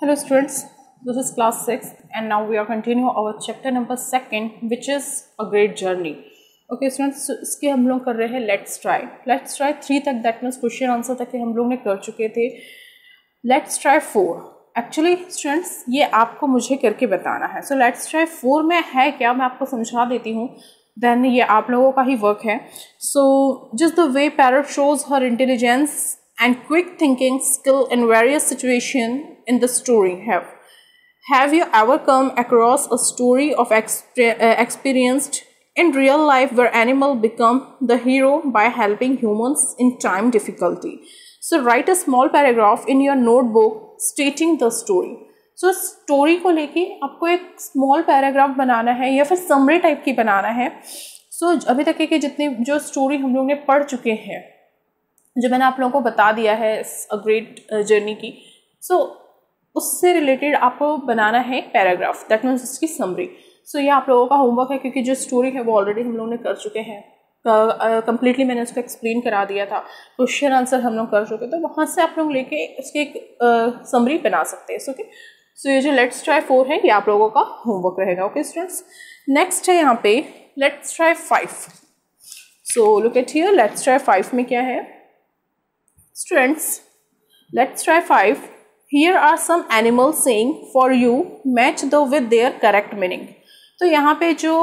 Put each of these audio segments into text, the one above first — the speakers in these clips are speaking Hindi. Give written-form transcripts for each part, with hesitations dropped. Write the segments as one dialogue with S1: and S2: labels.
S1: Hello students, this is class 6 and now we are continuing our chapter number 2 which is a great journey. Okay students, so इसके हम लोग कर रहे हैं let's try 3 तक, that means question answer तक के हम लोग ने कर चुके थे. Let's try 4. एक्चुअली स्टूडेंट्स ये आपको मुझे करके बताना है. सो लेट्स ट्राई 4 में है क्या, मैं आपको समझा देती हूँ, देन ये आप लोगों का ही वर्क है. So just the way parrot shows her intelligence and quick thinking skill in various situations in the story. Have you ever come across a story of experienced in real life where animals become the hero by helping humans in time difficulty? So write a small paragraph in your notebook stating the story. So story को लेके आपको एक small paragraph बनाना है या फिर summary type की बनाना है. So अभी तक के जितने जो story हम लोग ने पढ़ चुके हैं, जो मैंने आप लोगों को बता दिया है अ ग्रेट जर्नी की, सो उससे रिलेटेड आपको बनाना है पैराग्राफ, दैट मीन्स उसकी समरी. सो ये आप लोगों का होमवर्क है, क्योंकि जो स्टोरी है वो ऑलरेडी हम लोगों ने कर चुके हैं कंप्लीटली. मैंने उसको एक्सप्लेन करा दिया था, क्वेश्चन आंसर हम लोग कर चुके, तो वहाँ से आप लोग लेके उसकी एक समरी बना सकते हैं. ओके, सो ये जो लेट्स ट्राई 4 है ये आप लोगों का होमवर्क रहेगा. ओके स्टूडेंट्स, नेक्स्ट है यहाँ पे let's try 5. So look at here, let's try 5 में क्या है students? Let's try 5. Here are some animals saying for you, match the with their correct meaning. तो यहाँ पे जो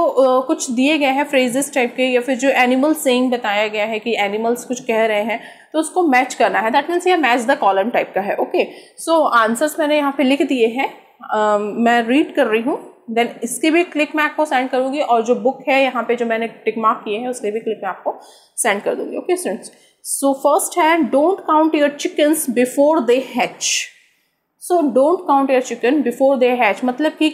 S1: कुछ दिए गए हैं फ्रेजेस टाइप के, या फिर जो एनिमल सेइंग बताया गया है कि एनिमल्स कुछ कह रहे हैं, तो उसको मैच करना है. दैट मीन्स ये मैच द कॉलम टाइप का है. ओके, सो आंसर्स मैंने यहाँ पे लिख दिए हैं, मैं रीड कर रही हूँ, देन इसके भी क्लिक मैं आपको सेंड करूँगी, और जो बुक है यहाँ पे जो मैंने टिक मार्क किए हैं उसके भी क्लिक मैं आपको सेंड कर दूँगी. ओके स्टूडेंट्स, सो फर्स्ट है don't count your chickens before they hatch. So don't count your chicken before they hatch मतलब कि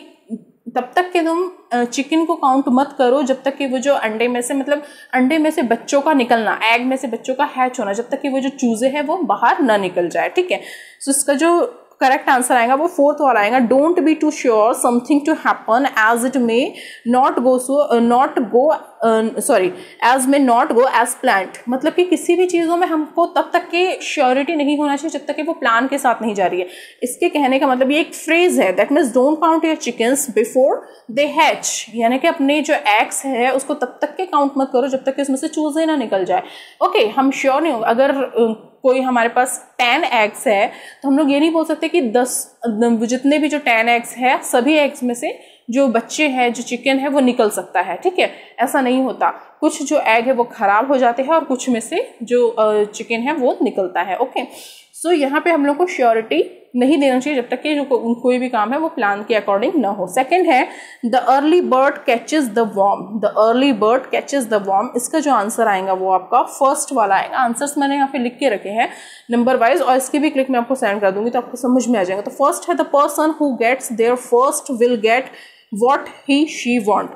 S1: तब तक कि तुम चिकन को काउंट मत करो जब तक कि वो जो अंडे में से, मतलब अंडे में से बच्चों का निकलना, एग में से बच्चों का हैच होना, जब तक कि वो जो चूजे हैं वो बाहर ना निकल जाए. ठीक है, सो इसका जो करेक्ट आंसर आएगा वो 4th वाला आएगा. Don't be too sure something to happen as it may not go as may not go as planned. मतलब कि किसी भी चीज़ों में हमको तब तक की श्योरिटी नहीं होना चाहिए जब तक कि वो प्लान के साथ नहीं जा रही है. इसके कहने का मतलब ये एक फ्रेज है, that means don't count your chickens before they hatch, यानी कि अपने जो एग्स है उसको तब तक के काउंट मत करो जब तक कि उसमें से चूजे ना निकल जाए. ओके, हम श्योर नहीं हो, अगर कोई हमारे पास 10 एग्स है तो हम लोग ये नहीं बोल सकते कि 10 जितने भी जो 10 एग्स है सभी एग्स में से जो बच्चे हैं, जो चिकन है वो निकल सकता है. ठीक है, ऐसा नहीं होता. कुछ जो एग है वो खराब हो जाते हैं और कुछ में से जो चिकन है वो निकलता है. ओके, सो यहाँ पे हम लोग को श्योरिटी नहीं देना चाहिए जब तक कि जो कोई भी काम है वो प्लान के अकॉर्डिंग ना हो. सेकंड है the early bird catches the worm. The early bird catches the worm, इसका जो आंसर आएगा वो आपका फर्स्ट वाला आएगा. आंसर्स मैंने यहाँ पे लिख के रखे हैं नंबर वाइज, और इसके भी क्लिक मैं आपको सेंड कर दूंगी तो आपको समझ में आ जाएगा. तो फर्स्ट है the person who gets there first will get what he she want.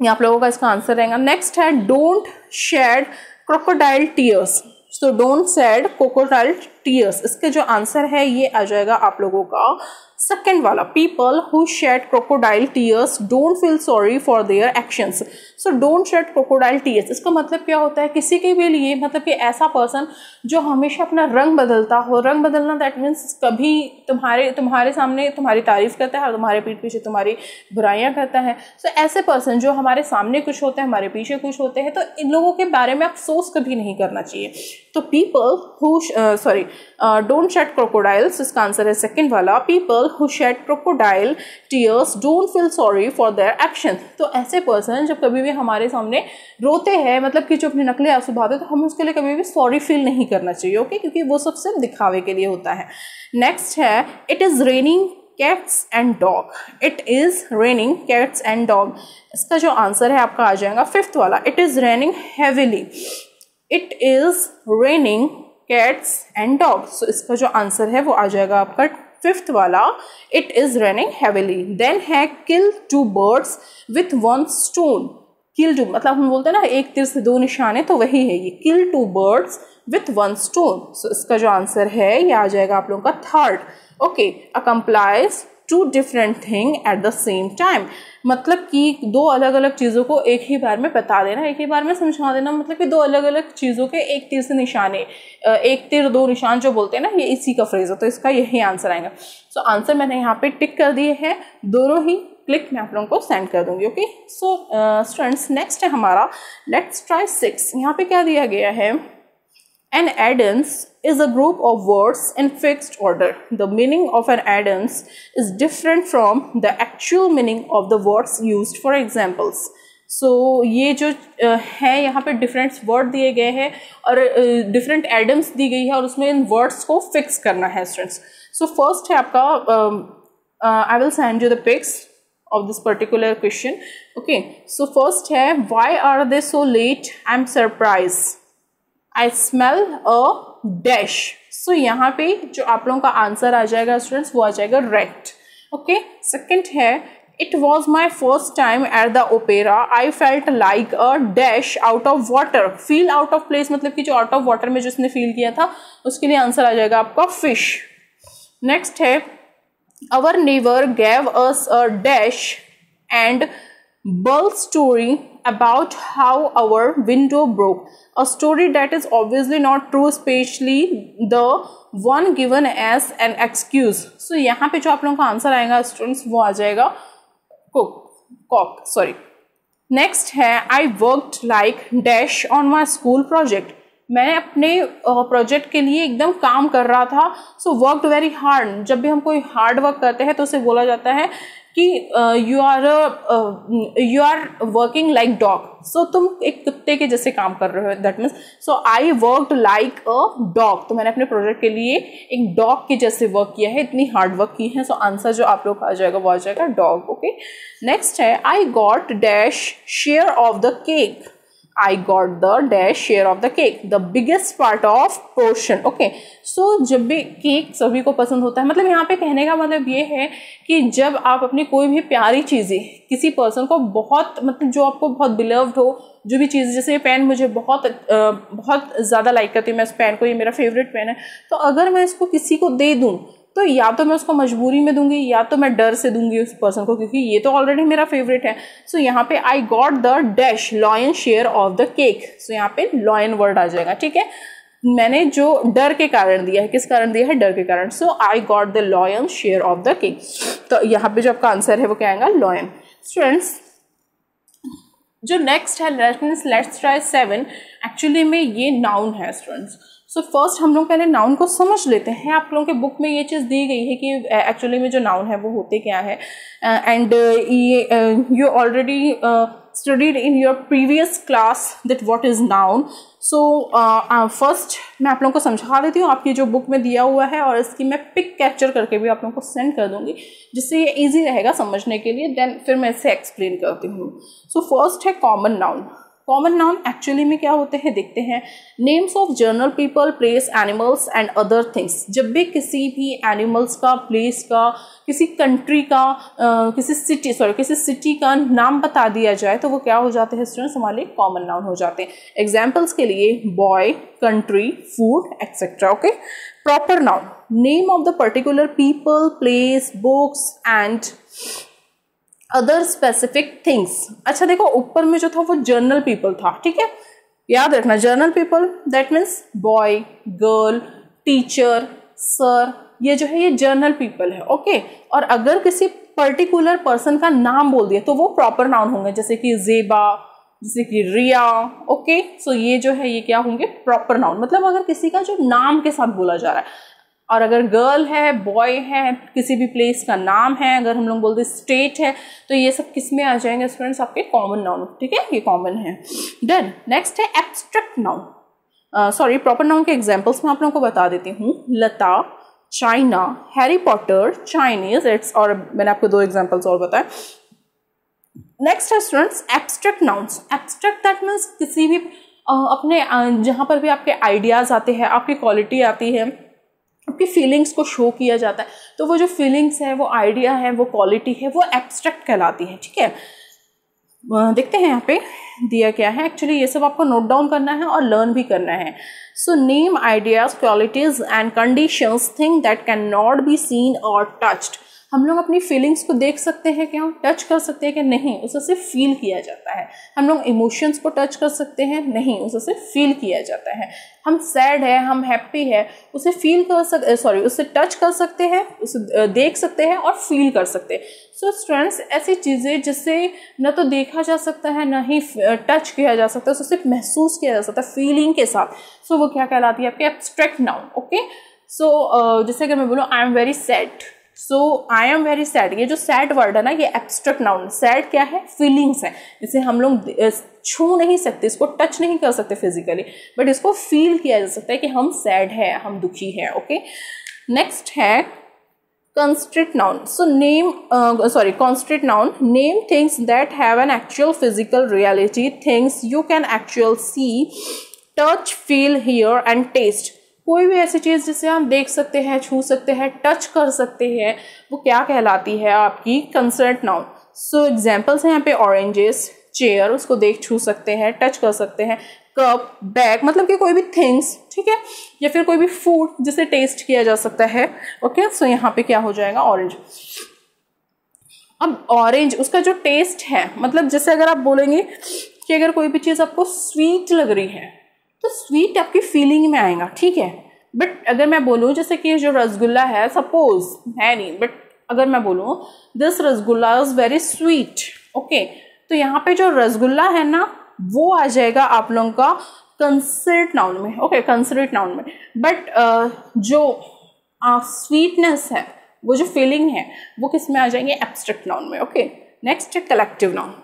S1: ये आप लोगों का इसका आंसर रहेगा. नेक्स्ट है don't shed crocodile tears. So don't shed crocodile tears, इसके जो आंसर है ये आ जाएगा आप लोगों का सेकेंड वाला. People who shed crocodile tears don't feel sorry for their actions. So don't shed crocodile tears, इसका मतलब क्या होता है, किसी के भी लिए, मतलब कि ऐसा पर्सन जो हमेशा अपना रंग बदलता हो. रंग बदलना दैट मीन्स कभी तुम्हारे सामने तुम्हारी तारीफ करता है और तुम्हारे पीठ पीछे तुम्हारी बुराइयां करता है. सो ऐसे पर्सन जो हमारे सामने कुछ होते हैं, हमारे पीछे कुछ होते हैं, तो इन लोगों के बारे में अफसोस कभी नहीं करना चाहिए. तो people who don't shed crocodiles, इसका आंसर है सेकेंड वाला. People who shed crocodile tears don't feel sorry for their action. तो ऐसे पर्सन जब कभी भी हमारे सामने रोते हैं, मतलब कि जो अपने नकली आंसू बहाते हैं, तो हमें उसके लिए कभी भी सॉरी फील नहीं करना चाहिए. ओके, क्योंकि वो सब सिर्फ दिखावे के लिए होता है. नेक्स्ट है it is raining cats and dog. It is raining cats and dog, इसका जो आंसर है आपका आ जाएगा 5th वाला. It is raining heavily. It is raining cats and dog, so इसका जो आंसर है वो आ जाएगा आपका 5th वाला. It is raining heavily. Then है किल 2 birds with 1 stone. किल 2 मतलब हम बोलते हैं ना एक तीर से 2 निशाने, तो वही है ये किल 2 birds with 1 stone. सो इसका जो आंसर है ये आ जाएगा आप लोगों का 3rd. Okay, accomplish to different thing at the same time, मतलब कि दो अलग अलग चीज़ों को एक ही बार में बता देना, एक ही बार में समझा देना, मतलब कि दो अलग अलग चीज़ों के एक तीर से निशाने, एक तीर दो निशान जो बोलते हैं ना, ये इसी का फ्रेज है, तो इसका यही आंसर आएगा। सो आंसर मैंने यहाँ पे टिक कर दिए हैं, दोनों ही क्लिक मैं आप लोगों को सेंड कर दूंगी। ओके, सो स्टूडेंट्स नेक्स्ट है हमारा लेट्स ट्राई 6। यहाँ पे क्या दिया गया है, an addends is a group of words in fixed order. The meaning of an addends is different from the actual meaning of the words used for examples. So ये जो है यहाँ पे डिफरेंट वर्ड दिए गए हैं और डिफरेंट एडम्स दी गई है और उसमें इन वर्ड्स को फिक्स करना है स्टूडेंट्स। सो फर्स्ट है आपका I will send you the pics of this particular question. Okay, so first है why are they so late? I'm surprised. I smell a dash. So यहाँ पे जो आप लोगों का आंसर आ जाएगा स्टूडेंट्स वो आ जाएगा रेड। ओके, सेकंड है It was my first time at the opera. I felt like a dash out of water. Feel out of place मतलब कि जो out of water में जिसने फील किया था उसके लिए आंसर आ जाएगा आपका fish. नेक्स्ट है Our neighbor gave us a dash and bull story about how our window broke. A story that is obviously not true, especially the one given as an excuse. So यहाँ पे जो आप लोगों का आंसर आएगा स्टूडेंट्स वो आ जाएगा कॉक सॉरी। नेक्स्ट है I worked like dash on my school project. मैं अपने प्रोजेक्ट के लिए एकदम काम कर रहा था। सो वर्कड वेरी हार्ड, जब भी हम कोई हार्ड वर्क करते हैं तो उसे बोला जाता है कि you are working like dog. So तुम एक कुत्ते के जैसे काम कर रहे हो, that means so I worked like a dog. तो मैंने अपने प्रोजेक्ट के लिए एक डॉग के जैसे वर्क किया है, इतनी हार्ड वर्क की है। सो आंसर जो आप लोग का आ जाएगा वो आ जाएगा डॉग। ओके, नेक्स्ट है I got dash share of the cake. I got the dash share of the cake, the biggest part of portion. Okay, so जब भी केक सभी को पसंद होता है, मतलब यहाँ पे कहने का मतलब ये है कि जब आप अपनी कोई भी प्यारी चीज़ें किसी पर्सन को बहुत, मतलब जो आपको बहुत बिलव्ड हो, जो भी चीज़, जैसे ये पेन मुझे बहुत ज़्यादा लाइक करती हूँ मैं इस पेन को, ये मेरा फेवरेट पेन है, तो अगर मैं इसको किसी को दे दूँ तो या तो मैं उसको मजबूरी में दूंगी या तो मैं डर से दूंगी उस पर्सन को, क्योंकि ये तो ऑलरेडी मेरा फेवरेट है। सो यहाँ पे I got the dash lion share of the cake. So यहाँ पे लॉयन वर्ड आ जाएगा, ठीक है। मैंने जो डर के कारण दिया है, किस कारण दिया है, डर के कारण। So I got the lion share of the cake. तो यहाँ पे जो आपका आंसर है वो क्या आएगा, लॉयन। स्टूडेंट्स जो नेक्स्ट है लेट्स ट्राई 7, एक्चुअली में ये नाउन है स्टूडेंट्स। सो फर्स्ट हम लोग पहले नाउन को समझ लेते हैं। आप लोगों के बुक में ये चीज़ दी गई है कि एक्चुअली में जो नाउन है वो होते क्या है, एंड ये you already studied in your previous class that what is noun. So first मैं आप लोगों को समझा देती हूँ, आपकी जो बुक में दिया हुआ है, और इसकी मैं पिक कैप्चर करके भी आप लोगों को सेंड कर दूंगी जिससे ये ईजी रहेगा समझने के लिए। देन फिर मैं इसे एक्सप्लेन करती हूँ। सो फर्स्ट है common noun. Common noun actually में क्या होते हैं देखते हैं। Names of general people, place, animals and other things. जब भी किसी भी एनिमल्स का, प्लेस का, किसी कंट्री का, किसी सिटी का नाम बता दिया जाए तो वो क्या हो जाते हैं स्टूडेंट्स, हमारे कॉमन नाउन हो जाते हैं। एग्जाम्पल्स के लिए boy, country, food etcetera. Okay, proper noun, name of the particular people, place, books and other specific things. अच्छा देखो, ऊपर में जो था वो जनरल पीपल था, ठीक है, याद रखना। General people that means boy, girl, teacher, sir, ये जो है ये जनरल पीपल है। ओके, और अगर किसी पर्टिकुलर पर्सन का नाम बोल दिया तो वो प्रॉपर नाउन होंगे, जैसे कि जेबा, जैसे कि रिया। ओके, सो ये जो है ये क्या होंगे, प्रॉपर नाउन। मतलब अगर किसी का जो नाम के साथ बोला जा रहा है, और अगर गर्ल है, बॉय है, किसी भी प्लेस का नाम है, अगर हम लोग बोलते स्टेट है, तो ये सब किस में आ जाएंगे स्टूडेंट्स, आपके कॉमन नाउन, ठीक है, ये कॉमन है। देन नेक्स्ट है abstract noun. Sorry, proper noun के एग्जांपल्स मैं आप लोगों को बता देती हूँ। Lata, China, Harry Potter, Chinese, it's, और मैंने आपको 2 एग्जाम्पल्स और बताए। नेक्स्ट है students abstract nouns. Abstract that means किसी भी अपने जहाँ पर भी आपके आइडियाज आते हैं, आपकी क्वालिटी आती है, आपकी फीलिंग्स को शो किया जाता है, तो वो जो फीलिंग्स है, वो आइडिया है, वो क्वालिटी है, वो एब्स्ट्रैक्ट कहलाती है, ठीक है। देखते हैं यहाँ पे दिया क्या है। एक्चुअली ये सब आपको नोट डाउन करना है और लर्न भी करना है। So name ideas, qualities and conditions, thing that can not be seen और टच्ड। हम लोग अपनी फीलिंग्स को देख सकते हैं क्या, टच कर सकते हैं कि नहीं, उसे सिर्फ फील किया जाता है। हम लोग इमोशंस को टच कर सकते हैं, नहीं, उसे सिर्फ फील किया जाता है। हम सैड है, हम हैप्पी है, उसे फील कर उसे टच कर सकते हैं, उसे देख सकते हैं और फील कर सकते हैं। सो स्टूडेंट्स, ऐसी चीज़ें जिससे न तो देखा जा सकता है ना ही टच किया जा सकता है, उसे सिर्फ महसूस किया जा सकता है फीलिंग के साथ, सो वो क्या कहलाती है आपके एब्स्ट्रैक्ट नाउन। ओके, सो जैसे अगर मैं बोलूँ I am very sad, so I am very sad, ये जो सैड वर्ड है ना, ये एब्स्ट्रैक्ट नाउन। सैड क्या है, फीलिंग्स है, इसे हम लोग छू नहीं सकते, इसको टच नहीं कर सकते फिजिकली, बट इसको फील किया जा सकता है कि हम सैड है, हम दुखी है। ओके, नेक्स्ट है constraint noun. So constraint noun, name things that have an actual physical reality, things you can actually see, touch, feel, hear and taste. कोई भी ऐसी चीज़ जिसे हम देख सकते हैं, छू सकते हैं, टच कर सकते हैं, वो क्या कहलाती है आपकी कंस्ट्रेंट नाउन। सो एग्जाम्पल्स हैं यहाँ पे, ऑरेंजेस, चेयर, उसको देख छू सकते हैं, टच कर सकते हैं, कप, बैग, मतलब कि कोई भी थिंग्स, ठीक है, या फिर कोई भी फूड जिसे टेस्ट किया जा सकता है। ओके, सो यहाँ पे क्या हो जाएगा, ऑरेंज। अब ऑरेंज, उसका जो टेस्ट है, मतलब जैसे अगर आप बोलेंगे कि अगर कोई भी चीज़ आपको स्वीट लग रही है तो स्वीट आपकी फीलिंग में आएगा, ठीक है। बट अगर मैं बोलूँ जैसे कि जो रसगुल्ला है, सपोज है नहीं, बट अगर मैं बोलूँ this rasgulla is very sweet, okay, तो यहाँ पे जो रसगुल्ला है ना, वो आ जाएगा आप लोगों का कंसिडर्ड नाउन में। ओके, कंसिडर्ड नाउन में। बट जो स्वीटनेस है, वो जो फीलिंग है, वो किस में आ जाएंगे, एब्स्ट्रैक्ट नाउन में। ओके, नेक्स्ट है collective noun.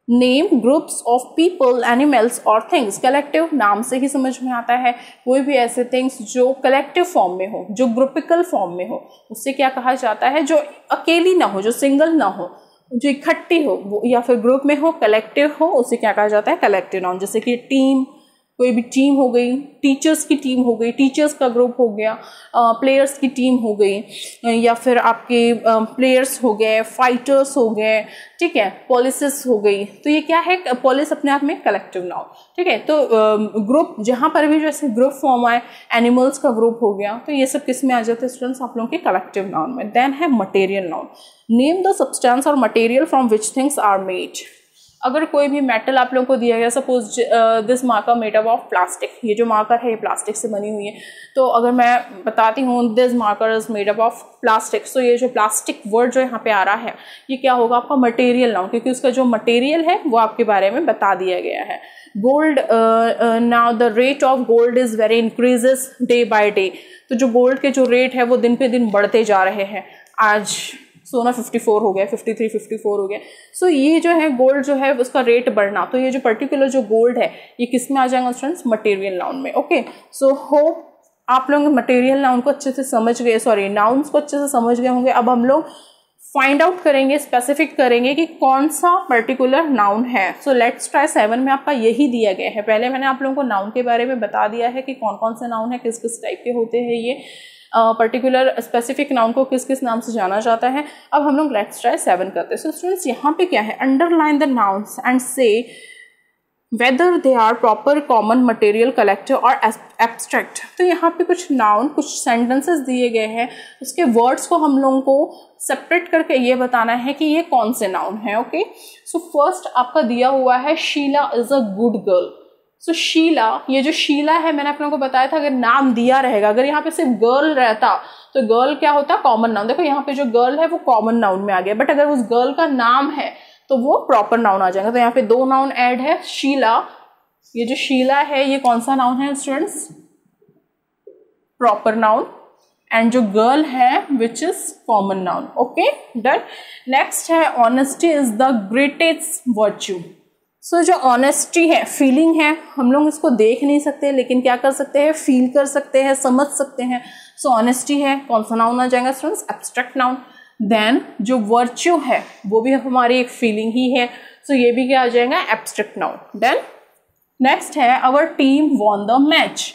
S1: Name groups of people, animals और थिंग्स। कलेक्टिव नाम से ही समझ में आता है, कोई भी ऐसे थिंग्स जो कलेक्टिव फॉर्म में हो, जो ग्रुपिकल फॉर्म में हो, उससे क्या कहा जाता है, जो अकेली ना हो, जो सिंगल ना हो, जो इकट्ठी हो, वो या फिर ग्रुप में हो, कलेक्टिव हो, उसे क्या कहा जाता है, कलेक्टिव नाउन। जैसे कि टीम, कोई भी टीम हो गई, टीचर्स की टीम हो गई, टीचर्स का ग्रुप हो गया, प्लेयर्स की टीम हो गई, या फिर आपके प्लेयर्स हो गए, फाइटर्स हो गए, ठीक है, पॉलिसिस हो गई। तो ये क्या है, पॉलिस अपने आप में कलेक्टिव नाउन, ठीक है। तो ग्रुप, जहाँ पर भी जैसे ग्रुप फॉर्म आए, एनिमल्स का ग्रुप हो गया, तो ये सब किस में आ जाते हैं स्टूडेंट्स, आप लोगों के कलेक्टिव नाउन में। देन है material noun. Name the substance और material from which things are made. अगर कोई भी मेटल आप लोगों को दिया गया, suppose this marker made up of plastic, ये जो मार्कर है ये प्लास्टिक से बनी हुई है, तो अगर मैं बताती हूँ this marker is made up of plastic, so ये जो प्लास्टिक वर्ड जो यहाँ पे आ रहा है, ये क्या होगा आपका मटेरियल नाउन, क्योंकि उसका जो मटेरियल है वो आपके बारे में बता दिया गया है। Gold, now the rate of gold is very increases day by day. तो जो गोल्ड के जो रेट है वो दिन पे दिन बढ़ते जा रहे हैं। आज सोना 54 हो गया, 53, 54 हो गया। सो ये जो है गोल्ड जो है उसका रेट बढ़ना, तो ये जो पर्टिकुलर जो गोल्ड है ये किस में आ जाएगा स्टूडेंट्स, मटेरियल नाउन में। ओके, सो होप आप लोग मटेरियल नाउन को अच्छे से समझ गए, सॉरी नाउन्स को अच्छे से समझ गए होंगे। अब हम लोग फाइंड आउट करेंगे, स्पेसिफिक करेंगे कि कौन सा पर्टिकुलर नाउन है। सो लेट्स ट्राई 7 में आपका यही दिया गया है। पहले मैंने आप लोगों को नाउन के बारे में बता दिया है कि कौन कौन से नाउन है, किस किस टाइप के होते हैं, ये पर्टिकुलर स्पेसिफिक नाउन को किस किस नाम से जाना जाता है। अब हम लोग लेट्स ट्राई 7 करते हैं। सो स्टूडेंट्स यहाँ पे क्या है, underline the nouns and say whether they are proper, common, material, collective और एब्स्ट्रैक्ट। तो यहाँ पे कुछ नाउन, कुछ सेंटेंसेस दिए गए हैं, उसके वर्ड्स को हम लोगों को सेपरेट करके ये बताना है कि ये कौन से नाउन है। ओके, सो फर्स्ट आपका दिया हुआ है Sheela is a good girl. So Sheela, ये जो शीला है मैंने आप लोगों को बताया था, अगर नाम दिया रहेगा, अगर यहाँ पे सिर्फ गर्ल रहता तो गर्ल क्या होता, कॉमन नाउन। देखो यहाँ पे जो गर्ल है वो कॉमन नाउन में आ गया, बट अगर उस गर्ल का नाम है तो वो प्रॉपर नाउन आ जाएगा। तो यहाँ पे 2 नाउन ऐड है। शीला, ये जो शीला है ये कौन सा नाउन है स्टूडेंट्स, प्रॉपर नाउन, एंड जो गर्ल है which is common noun. Okay, done. Next है honesty is the greatest virtue. So जो ऑनेस्टी है, फीलिंग है, हम लोग इसको देख नहीं सकते लेकिन क्या कर सकते हैं, फील कर सकते हैं, समझ सकते हैं। सो ऑनेस्टी है, कौन सा नाउन आ जाएगा स्टूडेंट्स, एब्स्ट्रैक्ट नाउन। देन जो वर्च्यू है वो भी हमारी एक फीलिंग ही है, सो ये भी क्या आ जाएगा, एब्स्ट्रैक्ट नाउन। देन नेक्स्ट है our team won the match.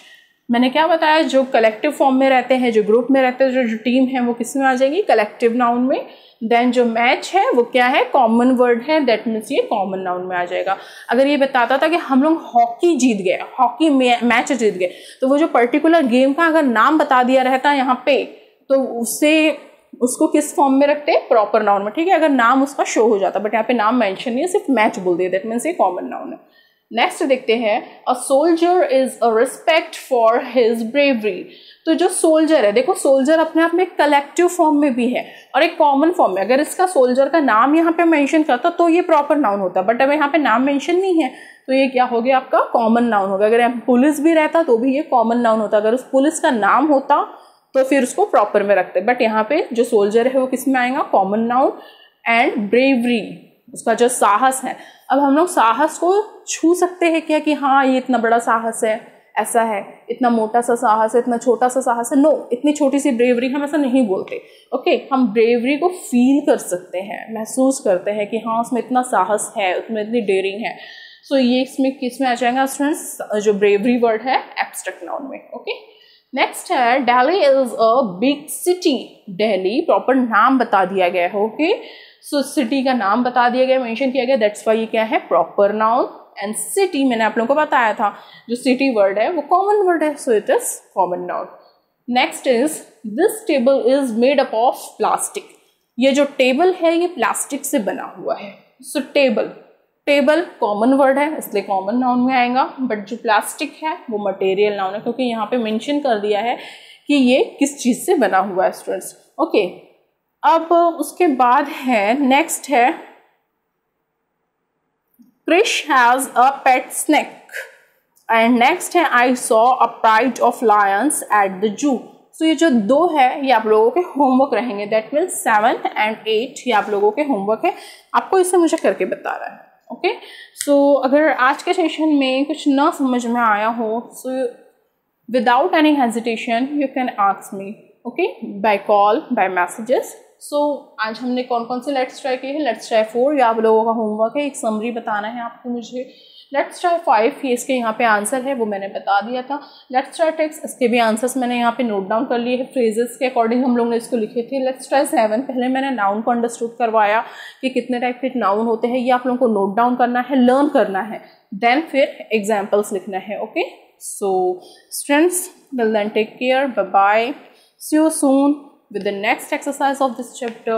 S1: मैंने क्या बताया, जो कलेक्टिव फॉर्म में रहते हैं, जो ग्रुप में रहते हैं, जो टीम है वो किस में आ जाएगी, कलेक्टिव नाउन में। देन जो मैच है वो क्या है, कॉमन वर्ड है, दैट मीन्स ये कॉमन नाउन में आ जाएगा। अगर ये बताता था कि हम लोग हॉकी जीत गए, हॉकी मैच जीत गए, तो वो जो पर्टिकुलर गेम का अगर नाम बता दिया रहता यहाँ पे तो उसको किस फॉर्म में रखते हैं, प्रॉपर नाउन में, ठीक है, अगर नाम उसका शो हो जाता, बट यहाँ पे नाम मेंशन नहीं है, सिर्फ मैच बोल दिया, दैट मीन्स ये कॉमन नाउन है। नेक्स्ट देखते हैं, a soldier is a respect for his bravery. तो जो सोल्जर है, देखो सोल्जर अपने आप में कलेक्टिव फॉर्म में भी है और एक कॉमन फॉर्म में, अगर इसका सोल्जर का नाम यहाँ पे मेंशन करता तो ये प्रॉपर नाउन होता, बट अब यहाँ पे नाम मेंशन नहीं है तो ये क्या हो गया, आपका कॉमन नाउन होगा। अगर यहाँ पुलिस भी रहता तो भी ये कॉमन नाउन होता, अगर उस पुलिस का नाम होता तो फिर उसको प्रॉपर में रखते, बट यहाँ पे जो सोल्जर है वो किस में आएगा, कॉमन नाउन। एंड ब्रेवरी, उसका जो साहस है, अब हम लोग साहस को छू सकते हैं क्या कि हाँ ये इतना बड़ा साहस है, ऐसा है, इतना मोटा सा साहस है, इतना छोटा सा साहस है, नो, इतनी छोटी सी ब्रेवरी हम ऐसा नहीं बोलते। ओके, हम ब्रेवरी को फील कर सकते हैं, महसूस करते हैं कि हाँ उसमें इतना साहस है, उसमें इतनी डेयरिंग है। सो ये इसमें किस में आ जाएगा स्टूडेंट्स, जो ब्रेवरी वर्ड है एब्स्ट्रैक्ट नाउन में। ओके, नेक्स्ट है, Delhi is a big city. Delhi proper नाम बता दिया गया है। ओके, सो सिटी का नाम बता दिया गया, मेंशन किया गया, दैट्स वाई ये क्या है, प्रॉपर नाउन। एंड सिटी मैंने आप लोगों को बताया था, जो सिटी वर्ड है वो कॉमन वर्ड है, so it is common noun. Next is, this table is made up of plastic. ये जो टेबल है ये प्लास्टिक से बना हुआ है। सो टेबल कॉमन वर्ड है इसलिए कॉमन नाउन में आएगा, बट जो प्लास्टिक है वो मटेरियल नाउन है, क्योंकि यहाँ पे मेंशन कर दिया है कि ये किस चीज से बना हुआ है स्टूडेंट्स। ओके, अब उसके बाद है, नेक्स्ट है, Krish has a pet snake. And next है, I saw a pride of lions at the zoo. So ये जो दो है ये आप लोगों के होमवर्क रहेंगे, दैट मीन्स 7 and 8 ये आप लोगों के होमवर्क है, आपको इसे मुझे करके बता रहा है। ओके, सो अगर आज के सेशन में कुछ ना समझ में आया हो, so without any hesitation you can ask me, okay, by call, by messages. So आज हमने कौन कौन से लेट्स ट्राई किए हैं, लेट्स ट्राई 4 ये आप लोगों का होमवर्क है, एक समरी बताना है आपको मुझे। लेट्स ट्राई 5 ये इसके यहाँ पे आंसर है, वो मैंने बता दिया था। लेट्स ट्राई 6 इसके भी आंसर्स मैंने यहाँ पे नोट डाउन कर लिए हैं, फ्रेजेस के अकॉर्डिंग हम लोग ने इसको लिखे थे। लेट्स ट्राई 7 पहले मैंने नाउन को अंडरस्टूड करवाया कि कितने टाइप के नाउन होते हैं, ये आप लोगों को नोट डाउन करना है, लर्न करना है, देन फिर एग्जाम्पल्स लिखना है। Okay, so students, will then take care, bye bye, see you soon with the next exercise of this chapter.